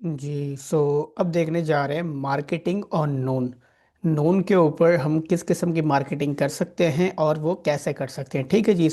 जी। अब देखने जा रहे हैं मार्केटिंग और नोन। नोन के ऊपर हम किस किस्म की मार्केटिंग कर सकते हैं और वो कैसे कर सकते हैं। ठीक है जी।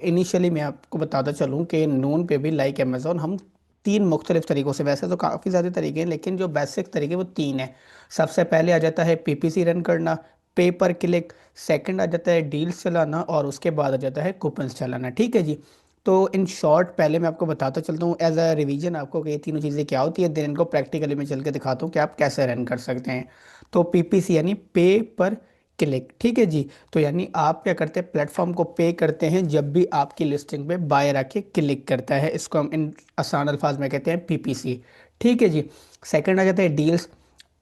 इनिशियली मैं आपको बताता चलूँ कि नोन पे भी लाइक अमेजोन हम तीन मुख्तलिफ तरीकों से, वैसे तो काफ़ी ज़्यादा तरीके हैं लेकिन जो बेसिक तरीके वो तीन है। सबसे पहले आ जाता है पीपीसी रन करना, पे पर क्लिक। सेकंड आ जाता है डील्स चलाना और उसके बाद आ जाता है कूपन्स चलाना। ठीक है जी। तो इन शॉर्ट पहले मैं आपको बताता चलता हूँ एज अ रिवीजन आपको कि ये तीनों चीज़ें क्या होती है, देन इनको प्रैक्टिकली मैं चल के दिखाता हूँ कि आप कैसे रन कर सकते हैं। तो पीपीसी यानी पे पर क्लिक। ठीक है जी। तो यानी आप क्या करते हैं, प्लेटफॉर्म को पे करते हैं जब भी आपकी लिस्टिंग पे बायर आके क्लिक करता है। इसको हम इन आसान अल्फाज में कहते हैं पीपीसी। ठीक है जी। सेकंड आ जाता है डील्स।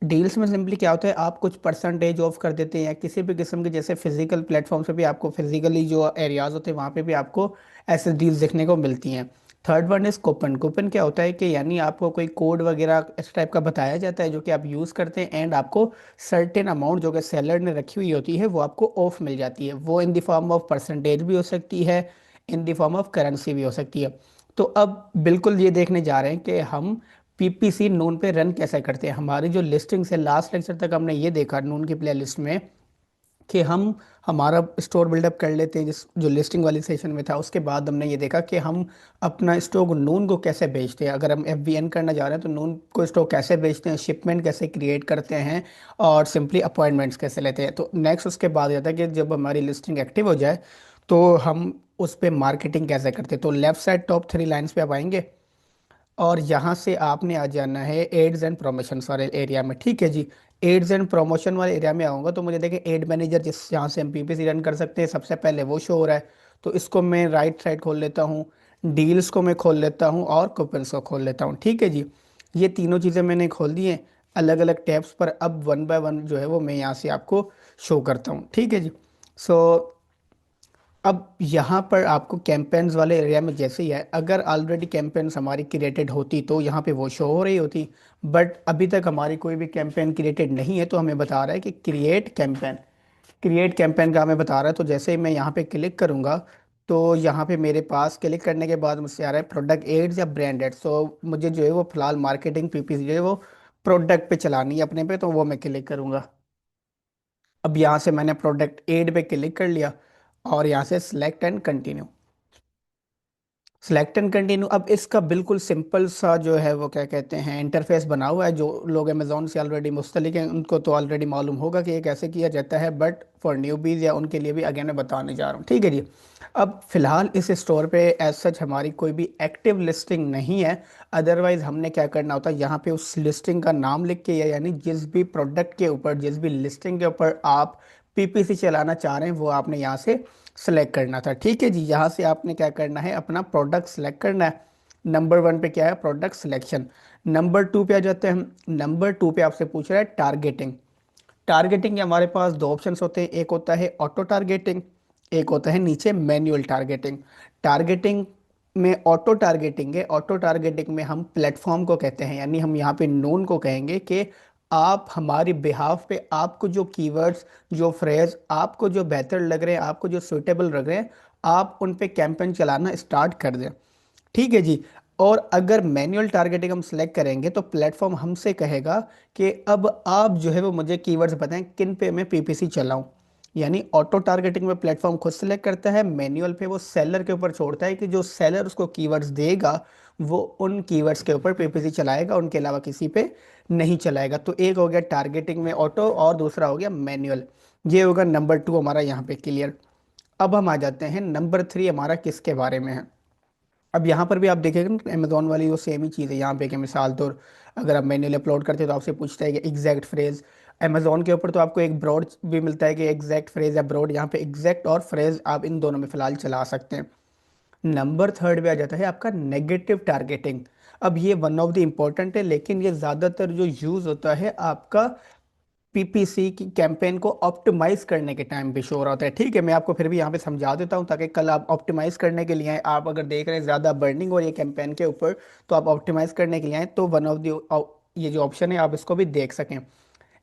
डील्स में सिंपली क्या होता है, आप कुछ परसेंटेज ऑफ कर देते हैं या किसी भी किस्म के, जैसे फिजिकल प्लेटफॉर्म पे भी आपको फिजिकली जो एरियाज होते हैं वहाँ पे भी आपको ऐसे डील्स देखने को मिलती हैं। Third one is coupon. Coupon क्या होता है कि यानी आपको कोई कोड वगैरह इस टाइप का बताया जाता है जो कि आप यूज़ करते हैं एंड आपको सर्टेन अमाउंट जो कि सेलर ने रखी हुई होती है वो आपको ऑफ मिल जाती है। वो in the form of percentage भी हो सकती है, in the form of currency भी हो सकती है। तो अब बिल्कुल ये देखने जा रहे हैं कि हम पीपीसी नून पे रन कैसे करते हैं। हमारी जो लिस्टिंग से लास्ट लेक्चर तक हमने ये देखा नून की प्ले लिस्ट में कि हम हमारा स्टोर बिल्डअप कर लेते हैं, जिस जो लिस्टिंग वाली सेशन में था। उसके बाद हमने ये देखा कि हम अपना स्टॉक नून को कैसे बेचते हैं। अगर हम एफबीएन करना चाह रहे हैं तो नून को स्टॉक कैसे बेचते हैं, शिपमेंट कैसे क्रिएट करते हैं और सिंपली अपॉइंटमेंट्स कैसे लेते हैं। तो नेक्स्ट उसके बाद आता है कि जब हमारी लिस्टिंग एक्टिव हो जाए तो हम उस पर मार्केटिंग कैसे करते हैं। तो left side top three lines पे आप आएंगे और यहाँ से आपने आ जाना है एड्स एंड प्रमोशन वाले एरिया में। ठीक है जी। एड्स एंड प्रमोशन वाले एरिया में आऊँगा तो मुझे देखें एड मैनेजर जिस यहाँ से हम पीपीसी रन कर सकते हैं सबसे पहले वो शो हो रहा है। तो इसको मैं राइट साइड खोल लेता हूँ, डील्स को मैं खोल लेता हूँ और कूपन्स को खोल लेता हूँ। ठीक है जी। ये तीनों चीज़ें मैंने खोल दी हैं अलग अलग टैब्स पर। अब वन बाय वन जो है वो मैं यहाँ से आपको शो करता हूँ। ठीक है जी। सो अब यहाँ पर आपको कैंपेन्स वाले एरिया में जैसे ही है, अगर ऑलरेडी कैंपेन्स हमारी क्रिएटेड होती तो यहाँ पे वो शो हो रही होती। बट अभी तक हमारी कोई भी कैंपेन क्रिएटेड नहीं है तो हमें बता रहा है कि क्रिएट कैंपेन। क्रिएट कैंपेन का हमें बता रहा है। तो जैसे ही मैं यहाँ पे क्लिक करूँगा तो यहाँ पे मेरे पास क्लिक करने के बाद मुझसे आ रहा है प्रोडक्ट एड्स या ब्रांडेड। सो मुझे जो है वो फिलहाल मार्केटिंग पीपीसी जो है वो प्रोडक्ट पे चलानी है अपने पे, तो वो मैं क्लिक करूँगा। अब यहाँ से मैंने प्रोडक्ट एड पे क्लिक कर लिया और यहाँ से select and continue. Select and continue. अब इसका बिल्कुल सिंपल सा जो है वो क्या कहते हैं इंटरफेस बना हुआ है। जो लोग अमेजोन से ऑलरेडी मुस्तलिक हैं उनको तो ऑलरेडी मालूम होगा कि ये कैसे किया जाता है, बट फॉर न्यूबीज या उनके लिए भी अगेन मैं बताने जा रहा हूँ। ठीक है जी। अब फिलहाल इस स्टोर पे एज सच हमारी कोई भी एक्टिव लिस्टिंग नहीं है। अदरवाइज हमने क्या करना होता है, यहाँ पे उस लिस्टिंग का नाम लिख के या यानी जिस भी प्रोडक्ट के ऊपर जिस भी लिस्टिंग के ऊपर आप पीपीसी चलाना चाह रहे हैं वो आपने यहाँ से सेलेक्ट करना था। ठीक है जी। यहाँ से आपने क्या करना है, अपना प्रोडक्ट सेलेक्ट करना है। नंबर वन पे क्या है, प्रोडक्ट सिलेक्शन। नंबर टू पे आ जाते हैं हम। नंबर टू पे आपसे पूछ रहा है टारगेटिंग। टारगेटिंग के हमारे पास दो ऑप्शंस होते हैं, एक होता है ऑटो टारगेटिंग, एक होता है नीचे मैन्युअल टारगेटिंग। टारगेटिंग में ऑटो टारगेटिंग है। ऑटो टारगेटिंग में हम प्लेटफॉर्म को कहते हैं, यानी हम यहाँ पे नोन को कहेंगे कि आप हमारी बिहाफ पे आपको जो कीवर्ड्स, जो फ्रेज आपको जो बेहतर लग रहे हैं, आपको जो सुटेबल लग रहे हैं, आप उन पे कैंपेन चलाना स्टार्ट कर दें। ठीक है जी। और अगर मैन्युअल टारगेटिंग हम सेलेक्ट करेंगे तो प्लेटफॉर्म हमसे कहेगा कि अब आप जो है वो मुझे कीवर्ड्स बताएं किन पे मैं पीपीसी चलाऊं। यानी ऑटो टारगेटिंग में प्लेटफॉर्म खुद सेलेक्ट करता है, मैन्युअल पे वो सेलर के ऊपर छोड़ता है कि जो सेलर उसको कीवर्ड्स देगा वो उन कीवर्ड्स के ऊपर पीपीसी चलाएगा, उनके अलावा किसी पे नहीं चलाएगा। तो एक हो गया टारगेटिंग में ऑटो और दूसरा हो गया मैन्युअल। ये होगा नंबर टू हमारा यहाँ पे क्लियर। अब हम आ जाते हैं नंबर थ्री हमारा किसके बारे में है। अब यहाँ पर भी आप देखेंगे ना अमेजोन वाली वो सेम ही चीज़ है यहाँ पे कि मिसाल तौर अगर आप मैन्युअली अपलोड करते हैं तो आपसे पूछता है कि एग्जैक्ट फ्रेज। अमेजोन के ऊपर तो आपको एक ब्रॉड भी मिलता है कि एग्जैक्ट फ्रेज या ब्रॉड, यहाँ पे एग्जैक्ट और फ्रेज आप इन दोनों में फिलहाल चला सकते हैं। नंबर थर्ड पे आ जाता है आपका नेगेटिव टारगेटिंग। अब ये वन ऑफ द इम्पोर्टेंट है लेकिन ये ज़्यादातर जो यूज़ होता है आपका पीपीसी की कैंपेन को ऑप्टिमाइज करने के टाइम पे शो हो रहा होता है। ठीक है, मैं आपको फिर भी यहाँ पे समझा देता हूँ ताकि कल आप ऑप्टिमाइज करने के लिए आए। आप अगर देख रहे हैं ज़्यादा बर्निंग हो रही है कैंपेन के ऊपर तो आप ऑप्टिमाइज करने के लिए आए तो वन ऑफ द ये जो ऑप्शन है आप इसको भी देख सकें।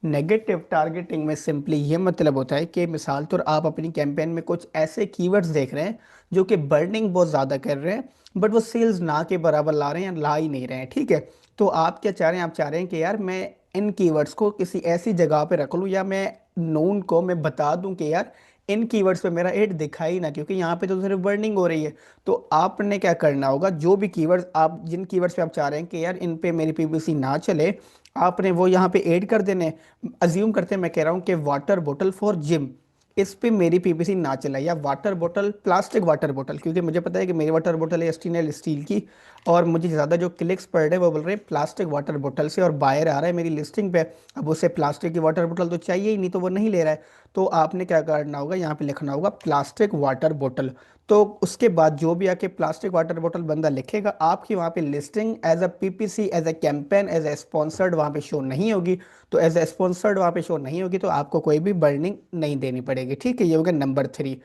नेगेटिव टारगेटिंग में सिंपली ये मतलब होता है कि मिसाल तौर आप अपनी कैंपेन में कुछ ऐसे कीवर्ड्स देख रहे हैं जो कि बर्निंग बहुत ज़्यादा कर रहे हैं बट वो सेल्स ना के बराबर ला रहे हैं या ला ही नहीं रहे हैं, ठीक है। तो आप क्या चाह रहे हैं, आप चाह रहे हैं कि यार मैं इन कीवर्ड्स को किसी ऐसी जगह पे रख लूँ, या मैं नोन को मैं बता दूं कि यार इन कीवर्ड्स पे मेरा एड दिखाई ना, क्योंकि यहाँ पे तो सिर्फ बर्निंग हो रही है। तो आपने क्या करना होगा, जो भी कीवर्ड्स आप, जिन कीवर्ड्स पे आप चाह रहे हैं कि यार इन पे मेरी पीपीसी ना चले, आपने वो यहाँ पे ऐड कर देने। अज्यूम करते हैं, मैं कह रहा हूँ कि वाटर बोतल फॉर जिम, इस पे मेरी पीपीसी ना चला, या वाटर बोतल, प्लास्टिक वाटर बोतल, क्योंकि मुझे पता है कि मेरी वाटर बोतल है स्टेनलेस स्टील की, और मुझे ज़्यादा जो क्लिक्स पर डे वो बोल रहे हैं प्लास्टिक वाटर बोतल से, और बायर आ रहा है मेरी लिस्टिंग पे। अब उसे प्लास्टिक की वाटर बोतल तो चाहिए ही नहीं, तो वो नहीं ले रहा है। तो आपने क्या करना होगा, यहाँ पे लिखना होगा प्लास्टिक वाटर बोतल। तो उसके बाद जो भी आके प्लास्टिक वाटर बोतल बंदा लिखेगा, आपकी वहाँ पे listing as a PPC, as a campaign, as a sponsored वहाँ पे शो नहीं होगी। तो एज ए स्पॉन्सर्ड वहाँ पे शो नहीं होगी, तो आपको कोई भी बर्निंग नहीं देनी पड़ेगी, ठीक है। ये हो गया नंबर 3।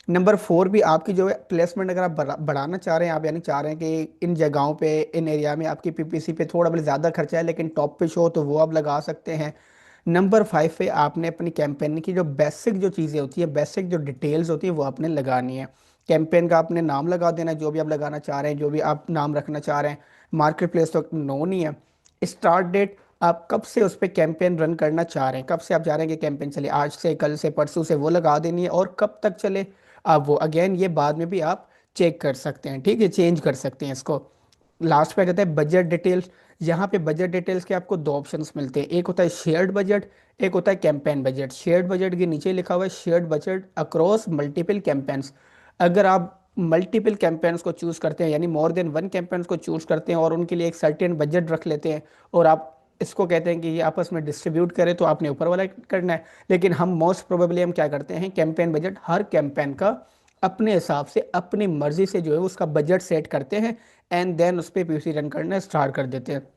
नंबर 4 भी आपकी जो है प्लेसमेंट, अगर आप बढ़ाना चाह रहे हैं, आप यानी चाह रहे हैं कि इन जगहों पे, इन एरिया में आपकी पीपीसी पे थोड़ा बहुत ज़्यादा खर्चा है लेकिन टॉप पे शो, तो वो आप लगा सकते हैं। नंबर 5 पे आपने अपनी कैंपेन की जो बेसिक जो चीज़ें होती है, बेसिक जो डिटेल्स होती है, वो आपने लगानी है। कैंपेन का आपने नाम लगा देना है, जो भी आप लगाना चाह रहे हैं, जो भी आप नाम रखना चाह रहे हैं। मार्केट प्लेस तो नो नहीं है। स्टार्ट डेट, आप कब से उस पर कैंपेन रन करना चाह रहे हैं, कब से आप चाह रहे हैं कि कैंपेन चले, आज से, कल से, परसों से, वो लगा देनी है। और कब तक चले, अब वो अगेन ये बाद में भी आप चेक कर सकते हैं, ठीक है, चेंज कर सकते हैं इसको। लास्ट पे आ जाता है बजट डिटेल्स। यहाँ पे बजट डिटेल्स के आपको दो ऑप्शंस मिलते हैं, एक होता है शेयर्ड बजट, एक होता है कैंपेन बजट। शेयर्ड बजट के नीचे लिखा हुआ है shared budget across multiple campaigns. अगर आप मल्टीपल कैंपेन्स को चूज करते हैं, यानी मोर देन वन कैंपेन्स को चूज करते हैं और उनके लिए एक सर्टेन बजट रख लेते हैं, और आप इसको कहते हैं कि ये आपस में डिस्ट्रीब्यूट करें, तो आपने ऊपर वाला करना है। लेकिन हम मोस्ट प्रोबेबली हम क्या करते हैं, कैंपेन बजट, हर कैंपेन का अपने हिसाब से अपनी मर्जी से जो है उसका बजट सेट करते हैं, एंड देन उस पर पीसी रन करना स्टार्ट कर देते हैं।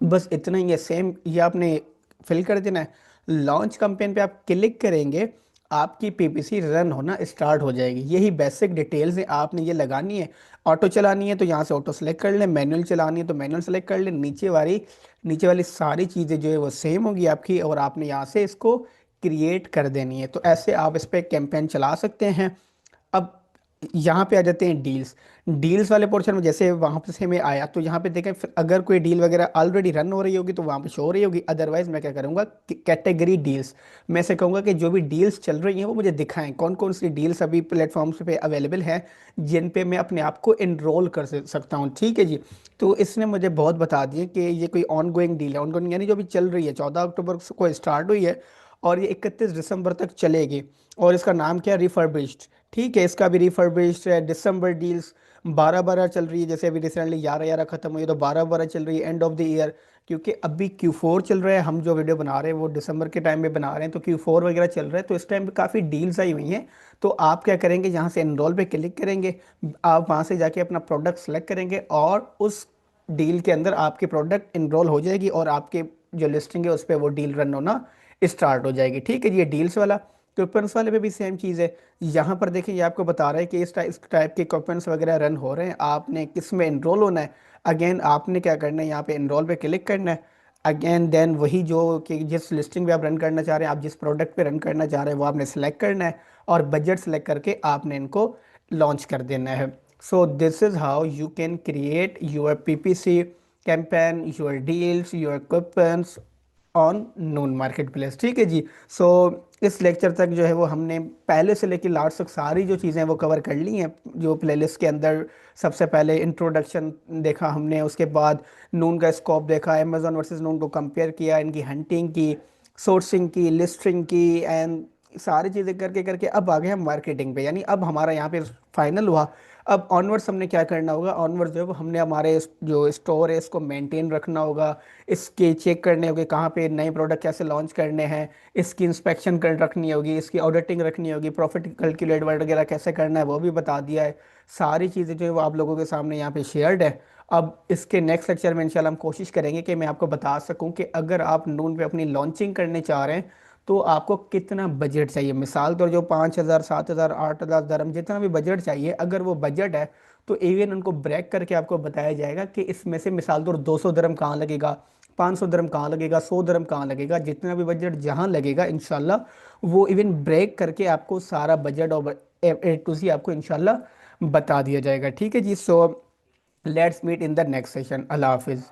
बस इतना ही है, सेम ये आपने फिल कर देना है। लॉन्च कैंपेन पे आप क्लिक करेंगे, आपकी पीपीसी रन होना स्टार्ट हो जाएगी। यही बेसिक डिटेल्स है, आपने ये लगानी है। ऑटो चलानी है तो यहाँ से ऑटो सेलेक्ट कर लें, मैनुअल चलानी है तो मैनुअल सेलेक्ट कर लें। नीचे वाली सारी चीज़ें जो है वो सेम होगी आपकी, और आपने यहाँ से इसको क्रिएट कर देनी है। तो ऐसे आप इस पर कैंपेन चला सकते हैं। अब यहाँ पे आ जाते हैं डील्स। डील्स वाले पोर्शन में जैसे वहाँ पे से मैं आया, तो यहाँ पे देखें, फिर अगर कोई डील वगैरह ऑलरेडी रन हो रही होगी तो वहाँ पे शो हो रही होगी, अदरवाइज मैं क्या करूँगा, कैटेगरी डील्स। मैं से कहूँगा कि जो भी डील्स चल रही हैं वो मुझे दिखाएं, कौन कौन सी डील्स अभी प्लेटफॉर्म्स पे अवेलेबल हैं, जिन पे मैं अपने आप को इनरोल कर सकता हूँ, ठीक है जी। तो इसने मुझे बहुत बता दिए कि ये कोई ऑन गोइंग डील है, ऑन गोइंग यानी जो भी चल रही है, 14 अक्टूबर को स्टार्ट हुई है और ये 31 दिसंबर तक चलेगी। और इसका नाम क्या है, रिफर्बिश्ड, ठीक है, इसका भी रिफर्बिश्ड है। दिसंबर डील्स 12/12 चल रही है, जैसे अभी रिसेंटली 11/11 खत्म हुई है, तो 12/12 चल रही है, एंड ऑफ द ईयर। क्योंकि अभी Q4 चल रहा है, हम जो वीडियो बना रहे हैं वो दिसंबर के टाइम में बना रहे हैं, तो Q4 वगैरह चल रहा है, तो इस टाइम पे काफ़ी डील्स आई हुई हैं। तो आप क्या करेंगे, यहाँ से एनरोल पे क्लिक करेंगे, आप वहाँ से जाके अपना प्रोडक्ट सेलेक्ट करेंगे, और उस डील के अंदर आपकी प्रोडक्ट इनरोल हो जाएगी, और आपके जो लिस्टिंग है उस पर वो डील रन होना स्टार्ट हो जाएगी, ठीक है जी। ये डील्स वाला। कूपन्स वाले पे भी सेम चीज़ है। यहाँ पर देखिए, ये आपको बता रहा है कि इस टाइप के कूपन्स वगैरह रन हो रहे हैं, आपने किस में इनरोल होना है। अगेन आपने क्या करना है, यहाँ पे इनरोल पे क्लिक करना है। अगेन देन वही जो कि जिस लिस्टिंग पे आप रन करना चाह रहे हैं, आप जिस प्रोडक्ट पे रन करना चाह रहे हैं वो आपने सेलेक्ट करना है, और बजट सेलेक्ट करके आपने इनको लॉन्च कर देना है। So this is how you can create your PPC campaign, your deals, your coupons on Noon market place, ठीक है जी। सो इस लेक्चर तक जो है वो हमने पहले से लेकर लास्ट तक सारी जो चीज़ें वो कवर कर ली हैं, जो प्लेलिस्ट के अंदर। सबसे पहले इंट्रोडक्शन देखा हमने, उसके बाद नून का स्कोप देखा, अमेजोन वर्सेस नून को कंपेयर किया, इनकी हंटिंग की, सोर्सिंग की, लिस्टिंग की, एंड सारी चीज़ें करके करके अब आ गए हम मार्केटिंग पे, यानी अब हमारा यहाँ पे फाइनल हुआ। अब ऑनवर्ड्स हमने क्या करना होगा, ऑनवर्ड्स जो है वो हमने हमारे जो स्टोर है इसको मेंटेन रखना होगा, इसके चेक करने होंगे कहाँ पे नए प्रोडक्ट कैसे लॉन्च करने हैं, इसकी इंस्पेक्शन कर रखनी होगी, इसकी ऑडिटिंग रखनी होगी, प्रॉफिट कैलकुलेट वगैरह कैसे करना है वो भी बता दिया है। सारी चीज़ें जो है वो आप लोगों के सामने यहाँ पे शेयर्ड है। अब इसके नेक्स्ट लेक्चर में इंशाल्लाह हम कोशिश करेंगे कि मैं आपको बता सकूं कि अगर आप नून पे अपनी लॉन्चिंग करने चाह रहे हैं तो आपको कितना बजट चाहिए। मिसाल तो जो 5,000, 7,000, 8,000 दरम, जितना भी बजट चाहिए, अगर वो बजट है तो इवन उनको ब्रेक करके आपको बताया जाएगा कि इसमें से मिसाल तो 200 दरम कहाँ लगेगा, 500 दरम कहाँ लगेगा, 100 दरम कहाँ लगेगा, जितना भी बजट जहाँ लगेगा इंशाल्लाह वो इवन ब्रेक करके आपको सारा बजट और A to Z आपको इंशाल्लाह बता दिया जाएगा, ठीक है जी। So let's meet in the next session. अल्लाह हाफिज़।